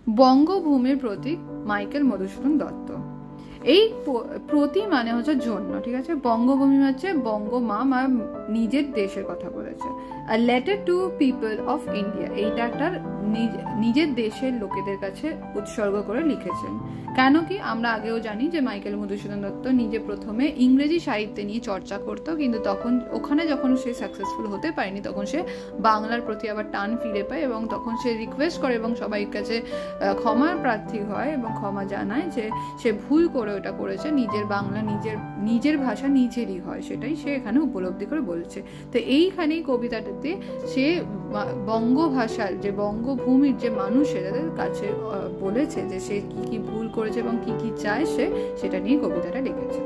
বঙ্গভূমির প্রতীক Michael Madhusudan Dutta. এই প্রতি মানে হচ্ছে জন্য, ঠিক আছে। বঙ্গভূমি হচ্ছে বঙ্গমা নিজের দেশের কথা বলেছে। আর letter to people of India, এইটা একটা নিজের দেশের লোকেদের কাছে উৎসর্গ করে লিখেছেন। কেন কি আমরা আগেও জানি যে মাইকেল মধুসূদন দত্ত নিজে প্রথমে ইংরেজি সাহিত্যে নিয়ে চর্চা করতো, কিন্তু তখন ওখানে যখন সে সাকসেসফুল হতে পারেনি তখন সে বাংলার প্রতি আবার টান ফিরে পায় এবং তখন সে রিকোয়েস্ট করে এবং সবাই কাছে ক্ষমা প্রার্থী হয় এবং ক্ষমা জানায় যে সে ভুল করে ওটা করেছে, নিজের বাংলা নিজের ভাষা নিজেরই হয়, সেটাই সে এখানে উপলব্ধি করে বলছে। তো এইখানেই কবিতাটাতে সে বঙ্গভাষার যে বঙ্গভূমির যে মানুষের কাছে বলেছে যে সে কি কি ভুল করেছে এবং কি কি চায় সেটা নিয়ে কবিতাটা লিখেছে।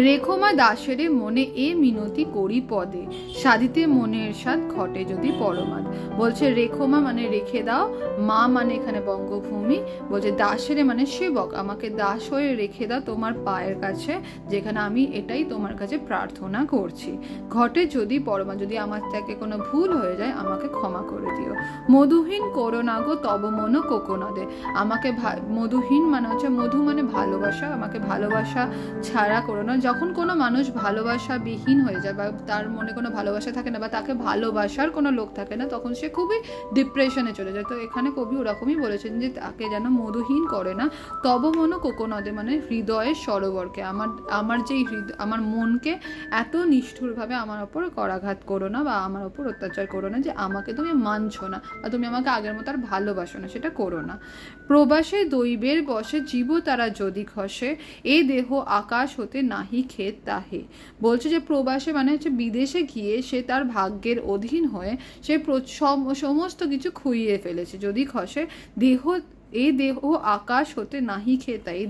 রেখোমা দাসের মনে এ মিনতি করি পদে, সাধিতে মনের সাথ ঘটে যদি পরমাদ। বলছে রেখোমা মানে রেখে দাও, মা মানে এখানে বঙ্গভূমি, বলছে দাসের মানে সেবক, আমাকে দাস হয়ে রেখে দাও তোমার পায়ের কাছে, যেখানে আমি এটাই তোমার কাছে প্রার্থনা করছি। ঘটে যদি পরমাদ, যদি আমার থেকে কোনো ভুল হয়ে যায় আমাকে ক্ষমা করে দিও। মধুহীন করো না গো তব মন কোকোনদে, আমাকে মধুহীন মানে হচ্ছে মধু মানে ভালোবাসা, আমাকে ভালোবাসা ছাড়া করো না। যখন কোনো মানুষ ভালোবাসা বিহীন হয়ে যায় বা তার মনে কোনো ভালোবাসা থাকে না বা তাকে ভালোবাসার কোনো লোক থাকে না, তখন সে খুবই ডিপ্রেশনে চলে যায়। তো এখানে কবি ওরকমই বলেছেন যে তাকে যেন মধুহীন করে না, তব মন কোকোনদে মানে হৃদয়ের সরোবরকে, আমার যেই আমার মনকে এত নিষ্ঠুরভাবে আমার ওপর করাঘাত করো না বা আমার ওপর অত্যাচার করো না যে আমাকে তুমি মানছো না বা তুমি আমাকে আগের মতো আর ভালোবাসো না, সেটা করো না। প্রবাসে দৈবের বসে জীব তারা যদি খসে, এ দেহ আকাশ হতে নাহি খেত তাহে। বলছে যে প্রবাসে মানে হচ্ছে বিদেশে গিয়ে সে তার ভাগ্যের অধীন হয়ে সে সমস্ত কিছু খুইয়ে ফেলেছে, যদি খসে দেহ, এই দেহ আকাশ হতে নাহি খেতা, এই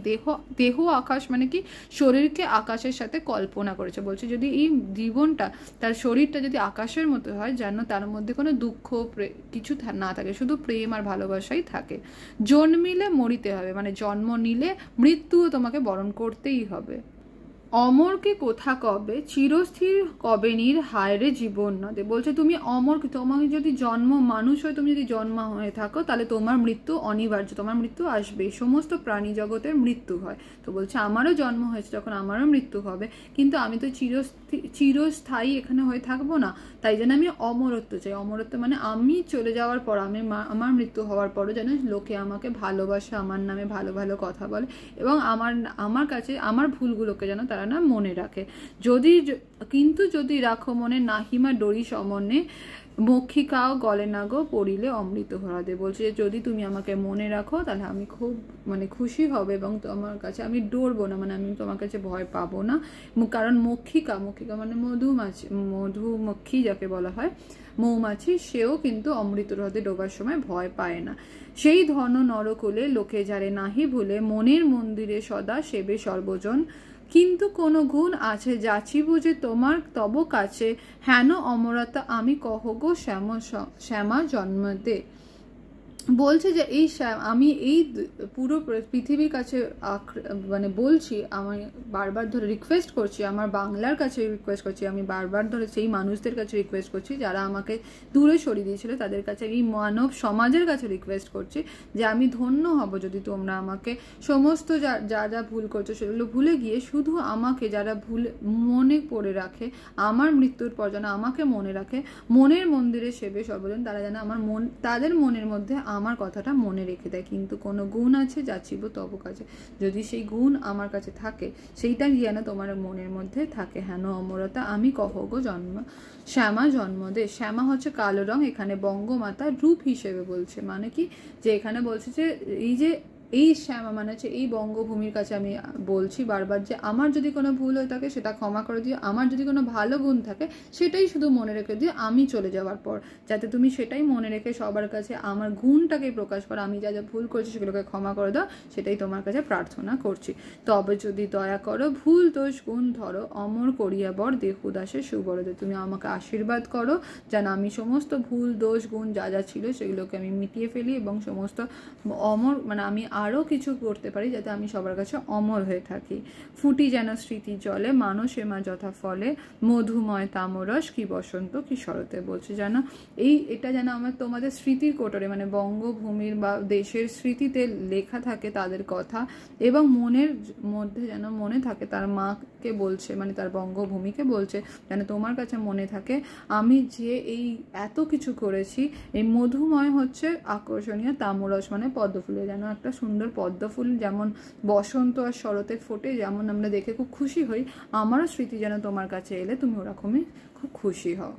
দেহ আকাশ মানে কি শরীরকে আকাশের সাথে কল্পনা করেছে। বলছে যদি এই জীবনটা তার শরীরটা যদি আকাশের মতো হয়, যেন তার মধ্যে কোনো দুঃখ কিছু না থাকে, শুধু প্রেম আর ভালোবাসাই থাকে। জন্মিলে মরিতে হবে মানে জন্ম নিলে মৃত্যুও তোমাকে বরণ করতেই হবে। অমরকে কোথা কবে চিরস্থির কবে নির হায়রে জীবন নদে। বলছে তুমি অমর, তোমাকে যদি জন্ম মানুষ হয়ে তুমি যদি জন্ম হয়ে থাকো তাহলে তোমার মৃত্যু অনিবার্য, তোমার মৃত্যু আসবে, সমস্ত প্রাণী জগতের মৃত্যু হয়। তো বলছে আমারও জন্ম হয়েছে যখন আমারও মৃত্যু হবে, কিন্তু আমি তো চিরস্থায়ী এখানে হয়ে থাকবো না, তাই জন্য আমি অমরত্ব চাই। অমরত্ব মানে আমি চলে যাওয়ার পর, আমার মৃত্যু হওয়ার পরও যেন লোকে আমাকে ভালোবাসে, আমার নামে ভালো ভালো কথা বলে এবং আমার কাছে আমার ভুলগুলোকে যেন তারা না মনে রাখে। কিন্তু যদি রাখো মনে নাহিমা ডরি সমনে, মক্ষিকাও গলে না গো পড়িলে অমৃত হরাদে। বলছে যদি তুমি আমাকে মনে রাখো তাহলে আমি খুব মানে খুশি হবে এবং তোমার কাছে আমি ডরবো না, মানে আমি তোমার কাছে ভয় পাবো না। কারণ মক্ষিকা মানে মধুমক্ষী যাকে বলা হয়, মৌমাছি, সেও কিন্তু অমৃত হ্রদে ডোবার সময় ভয় পায় না। সেই ধন নরকুলে লোকে যারে নাহি ভুলে, মনের মন্দিরে সদা সেবে সর্বজন। কিন্তু কোনো গুণ আছে যাচি বুঝে তোমার তব কাছে, হেন অমরতা আমি কহ গো শ্যামা জন্মদে। বলছে যে আমি এই পুরো পৃথিবীর কাছে মানে বলছি, আমি বারবার ধরে রিকোয়েস্ট করছি, আমার বাংলার কাছে রিকোয়েস্ট করছি, আমি বারবার ধরে সেই মানুষদের কাছে রিকোয়েস্ট করছি যারা আমাকে দূরে সরিয়ে দিয়েছিল, তাদের কাছে, এই মানব সমাজের কাছে রিকোয়েস্ট করছি যে আমি ধন্য হব যদি তোমরা আমাকে সমস্ত যা ভুল করছো সেগুলো ভুলে গিয়ে শুধু আমাকে যারা মনে পড়ে রাখে, আমার মৃত্যুর পর যেন আমাকে মনে রাখে, মনের মন্দিরে সেবে সর্বজন, তারা যেন তাদের মনের মধ্যে আমার কথাটা মনে রেখে দেয়। কিন্তু কোনো গুণ আছে যাচিব তব কাছে, যদি সেই গুণ আমার কাছে থাকে সেইটা যেন তোমার মনের মধ্যে থাকে। হেন অমরতা আমি কহ গো শ্যামা জন্মদে। শ্যামা হচ্ছে কালো রং, এখানে বঙ্গমাতার রূপ হিসেবে বলছে, মানে কি যে এখানে বলছে যে এই শ্যামা মানে হচ্ছে এই বঙ্গভূমির কাছে আমি বলছি বারবার যে আমার যদি কোনো ভুল হয়ে থাকে সেটা ক্ষমা করে দিও, আমার যদি কোনো ভালো গুণ থাকে সেটাই শুধু মনে রেখে দিও আমি চলে যাওয়ার পর, যাতে তুমি সেটাই মনে রেখে সবার কাছে আমার গুণটাকে প্রকাশ করো, আমি যা যা ভুল করেছি সেগুলোকে ক্ষমা করে দাও, সেটাই তোমার কাছে প্রার্থনা করছি। তবে যদি দয়া করো ভুল দোষ গুণ ধরো, অমর করিয়া বর দেহুদাসে সুবরদে। তুমি আমাকে আশীর্বাদ করো যেন আমি সমস্ত ভুল দোষ গুণ যা যা ছিল সেগুলোকে আমি মিটিয়ে ফেলি এবং সমস্ত অমর মানে আমি আরও কিছু করতে পারি যাতে আমি সবার কাছে অমর হয়ে থাকি। ফুটি যেন স্মৃতি জলে, মানসে মা যথা ফলে, মধুময় তামরস কি বসন্ত কি শরতে। বলছে যেন এটা যেন আমার তোমাদের স্মৃতির কোটরে, মানে বঙ্গভূমির বা দেশের স্মৃতিতে লেখা থাকে তাদের কথা, এবং মনের মধ্যে যেন মনে থাকে, তার মাকে বলছে, মানে তার বঙ্গভূমিকে বলছে যেন তোমার কাছে মনে থাকে আমি যে এই এত কিছু করেছি। এই মধুময় হচ্ছে আকর্ষণীয়, তামরস মানে পদ্মফুলে, যেন একটা সুন্দর পদ্মফুল যেমন বসন্ত আর শরতে ফোটে, যেমন আমরা দেখে খুব খুশি হই, আমারও স্মৃতি যেন তোমার কাছে এলে তুমি ওরকমই খুব খুশি হও।